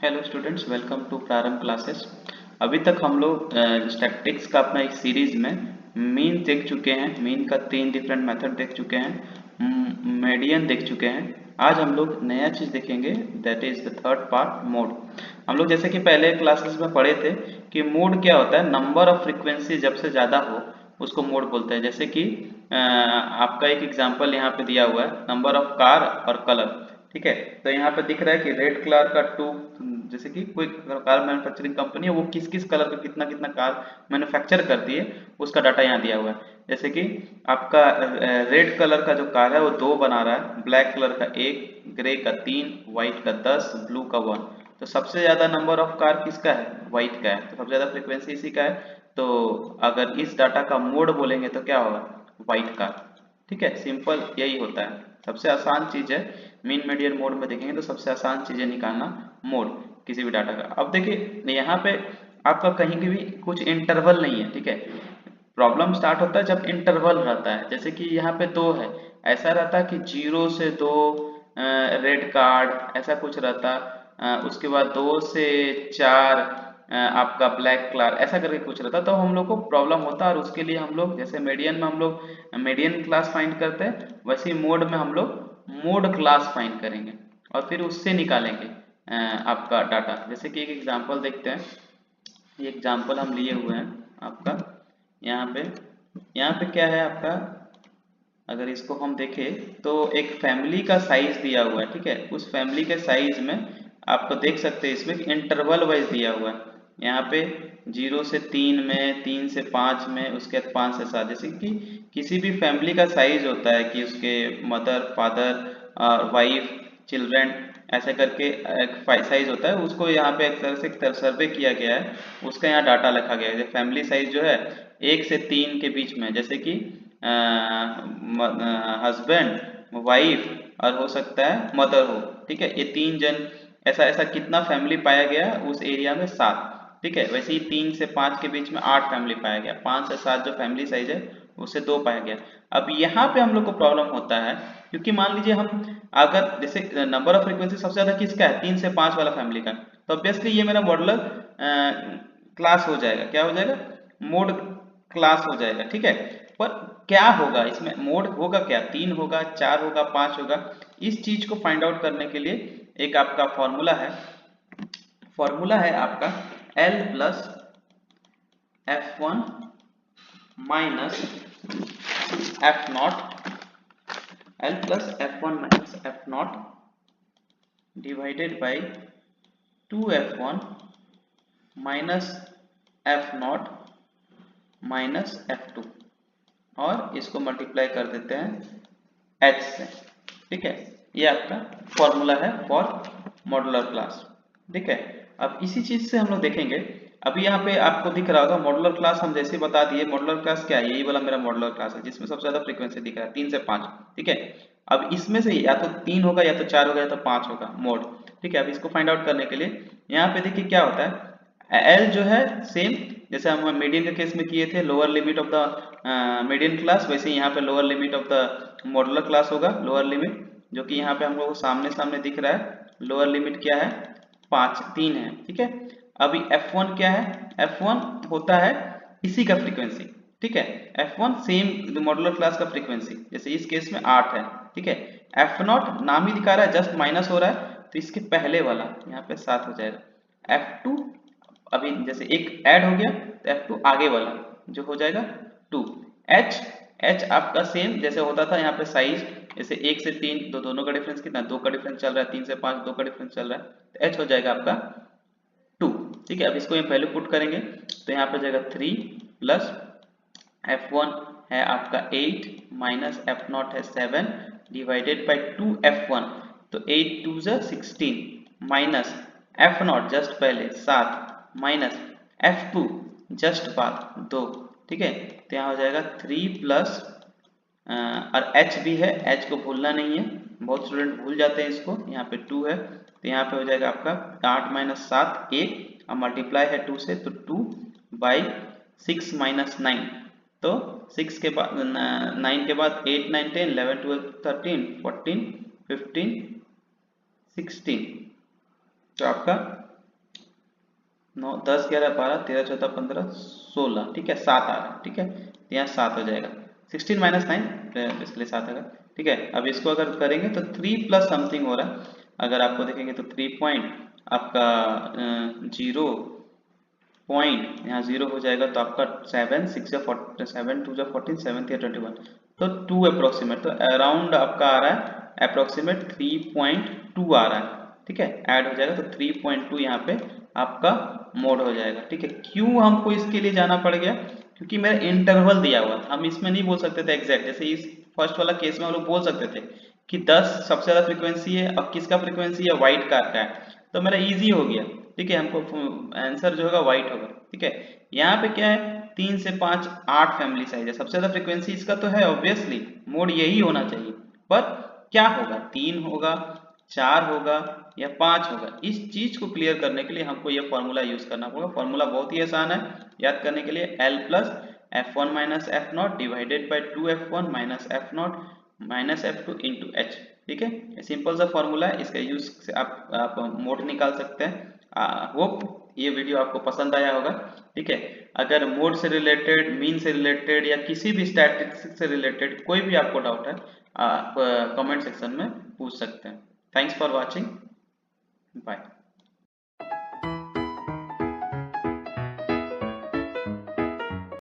Hello students, welcome to प्रारंभ classes. अभी तक हम लोग स्टैटिस्टिक्स का अपना एक सीरीज में मीन देख चुके हैं। मीन का 3 डिफरेंट मेथड देख चुके हैं, मीडियन देख चुके हैं। आज हम लोग नया चीज देखेंगे, that is the third part, mode. हम लोग जैसे कि पहले क्लासेस में पढ़े थे कि मोड क्या होता है, नंबर ऑफ फ्रीक्वेंसी जब से ज्यादा हो उसको मोड बोलते हैं। जैसे कि आपका एक एग्जांपल यहाँ पे दिया हुआ है, नंबर ऑफ कार और कलर। ठीक है, तो यहाँ पे दिख रहा है कि रेड कलर का टू, जैसे कि कोई कार मैन्युफैक्चरिंग कंपनी है, वो किस किस कलर का कितना कितना कार मैन्युफैक्चर करती है उसका डाटा यहाँ दिया हुआ है। जैसे कि आपका रेड कलर का जो कार है वो 2 बना रहा है, ब्लैक कलर का 1, ग्रे का 3, व्हाइट का 10, ब्लू का 1। तो सबसे ज्यादा नंबर ऑफ कार किसका है? व्हाइट का है, तो सबसे ज्यादा फ्रीक्वेंसी इसी का है। तो अगर इस डाटा का मोड बोलेंगे तो क्या होगा? White car. ठीक है, सिंपल यही होता है, सबसे आसान चीज है। मीन मीडियन मोड में देखेंगे तो सबसे आसान चीज है निकालना मोड किसी भी डाटा का। अब देखिए यहाँ पे आपका कहीं की भी कुछ इंटरवल नहीं है। ठीक है, प्रॉब्लम स्टार्ट होता है जब इंटरवल रहता है। जैसे कि यहाँ पे 2 है, ऐसा रहता है कि 0 से 2 रेड कार्ड, ऐसा कुछ रहता। उसके बाद 2 से 4 आपका ब्लैक कलर, ऐसा करके कुछ रहता, तो हम लोग को प्रॉब्लम होता है। और उसके लिए हम लोग जैसे मीडियन में हम लोग मीडियन क्लास फाइंड करते हैं, वैसे ही मोड में हम लोग मोड क्लास फाइंड करेंगे और फिर उससे निकालेंगे आपका डाटा। जैसे कि एक एग्जांपल देखते हैं, ये एग्जांपल हम लिए हुए हैं आपका यहाँ पे। यहाँ पे क्या है आपका, अगर इसको हम देखें तो एक फैमिली का साइज दिया हुआ है। ठीक है, उस फैमिली के साइज में आपको देख सकते हैं इसमें इंटरवल वाइज दिया हुआ है। यहाँ पे 0 से 3 में, 3 से 5 में, उसके बाद 5 से 7। जैसे कि किसी भी फैमिली का साइज होता है कि उसके मदर, फादर और वाइफ, चिल्ड्रन, ऐसे करके एक साइज होता है। उसको यहाँ पे एक तरह से सर्वे किया गया है, उसका यहाँ डाटा लिखा गया है। फैमिली साइज जो है 1 से 3 के बीच में, जैसे कि हस्बैंड, वाइफ और हो सकता है मदर हो। ठीक है, ये 3 जन, ऐसा ऐसा कितना फैमिली पाया गया उस एरिया में? 7। ठीक है, वैसे ही 3 से 5 के बीच में 8 फैमिली पाया गया। 5 से 7 जो फैमिली साइज है उससे 2 पाया गया। अब यहाँ पे हम लोग को प्रॉब्लम होता है, क्योंकि मान लीजिए हम अगर जैसे नंबर ऑफ फ्रीक्वेंसी सबसे ज्यादा किसका है? 3 से 5 वाला फैमिली का, तो ऑब्वियसली ये मेरा मॉडुलर क्लास हो जाएगा। क्या हो जाएगा? मोड क्लास हो जाएगा। ठीक है, पर क्या होगा इसमें? मोड होगा क्या? 3 होगा, 4 होगा, 5 होगा? इस चीज को फाइंड आउट करने के लिए एक आपका फॉर्मूला है आपका L plus F1 minus F not, L plus F1 minus F not divided by 2F1 minus F not minus F2, और इसको मल्टीप्लाई कर देते हैं H से। ठीक है, ये आपका फॉर्मूला है फॉर मॉडुलर क्लास। ठीक है, अब इसी चीज से हम लोग देखेंगे। अभी यहाँ पे आपको दिख रहा होगा मॉडुलर क्लास, हम जैसे बता दिए मॉडुलर क्लास क्या है। यही वाला मेरा मॉडुलर क्लास है जिसमें सबसे ज्यादा फ्रीक्वेंसी दिख रहा है 3 से 5। ठीक है, अब इसमें से या तो 3 होगा, या तो 4 होगा, या तो 5 होगा मोड। ठीक है, अब इसको फाइंड आउट करने के लिए यहाँ पे देखिए क्या होता है। एल जो है सेम जैसे हम मीडियन के केस में किए थे, lower limit of the median class, वैसे ही यहाँ पे lower limit of the modular class होगा। लोअर लिमिट जो कि यहाँ पे हम लोग को सामने सामने दिख रहा है, लोअर लिमिट क्या है? 3 है। ठीक है, अभी F1 क्या है? F1 होता है इसी का फ्रीक्वेंसी। ठीक है, F1 सेम मॉडुलर क्लास का फ्रीक्वेंसी, जैसे इस केस में 8 है। ठीक है, F0 नाम ही दिखा रहा है, जस्ट माइनस हो रहा है, तो इसके पहले वाला यहाँ पे 7 हो जाएगा। F2 अभी जैसे एक ऐड हो गया तो F2 आगे वाला जो हो जाएगा 2। H आपका सेम जैसे होता था यहाँ पे साइज, जैसे 1 से 3 दोनों का डिफरेंस कितना? 2 का डिफरेंस चल रहा है। 3 से 5 2 का डिफरेंस चल रहा है, तो H हो जाएगा आपका 2। ठीक है, अब इसको यहाँ वैल्यू पुट करेंगे तो यहाँ पे जाएगा 3 प्लस F1 है आपका 8 माइनस F0 है 7 डिवाइडेड बाई 2F1, तो 8 2 16 माइनस F0 जस्ट पहले 7 माइनस F2 जस्ट बाद 2। ठीक है, तो यहाँ हो जाएगा 3 प्लस और H भी है, H को भूलना नहीं है, बहुत स्टूडेंट भूल जाते हैं इसको। यहाँ पे 2 है तो यहाँ पे हो जाएगा आपका 8 माइनस 7 1, और मल्टीप्लाई है 2 से, तो 2 बाई 6 माइनस 9, तो 6 के बाद 9 के बाद 8 9 10 11 12 13 14 15 16, तो आपका 9 10 11 12 13 14 15 16, ठीक है 7 आ रहा है, ठीक है तो यहाँ 7 हो जाएगा। 16 माइनस 9 इसलिए 7 आएगा, ठीक है। अब इसको अगर करेंगे तो 3 प्लस समथिंग हो रहा है, अगर आपको देखेंगे तो 3 पॉइंट आपका 0 पॉइंट यहाँ 0 हो जाएगा, तो आपका 7 6 या 7 2 या 14 7 या 21, तो 2 अप्रोक्सीमेट, तो अराउंड आपका आ रहा है अप्रोक्सीमेट 3.2 आ रहा है, ठीक है ऐड हो जाएगा, तो 3.2 यहाँ पे आपका मोड हो जाएगा, ठीक है। क्यों हमको इसके लिए जाना पड़ गया, क्योंकि मेरा इंटरवल दिया हुआ था, हम इसमें नहीं बोल सकते थे एग्जैक्ट, जैसे इस फर्स्ट वाला केस में हम लोग बोल सकते थे कि 10 सबसे ज्यादा फ्रीक्वेंसी है, अब किसका फ्रीक्वेंसी है, व्हाइट कार का है, तो मेरा इजी हो गया, ठीक है, हमको आंसर जो होगा व्हाइट होगा, ठीक है। यहाँ पे क्या है 3 से 5 8 फैमिली साइज है, सबसे ज्यादा फ्रीक्वेंसी इसका तो है, ऑब्वियसली मोड यही होना चाहिए, पर क्या होगा 3 होगा 4 होगा या 5 होगा, इस चीज को क्लियर करने के लिए हमको यह फॉर्मूला यूज करना होगा। फॉर्मूला बहुत ही आसान है याद करने के लिए, L plus F1 minus F not divided by 2F1 minus F not minus F2 into H, ठीक है सिंपल सा फॉर्मूला है, इसका यूज से आप मोड निकाल सकते हैं। होप ये वीडियो आपको पसंद आया होगा, ठीक है। अगर मोड से रिलेटेड, मीन से रिलेटेड या किसी भी स्टैटिस्टिक्स से रिलेटेड कोई भी आपको डाउट है, आप कमेंट सेक्शन में पूछ सकते हैं। Thanks for watching, bye.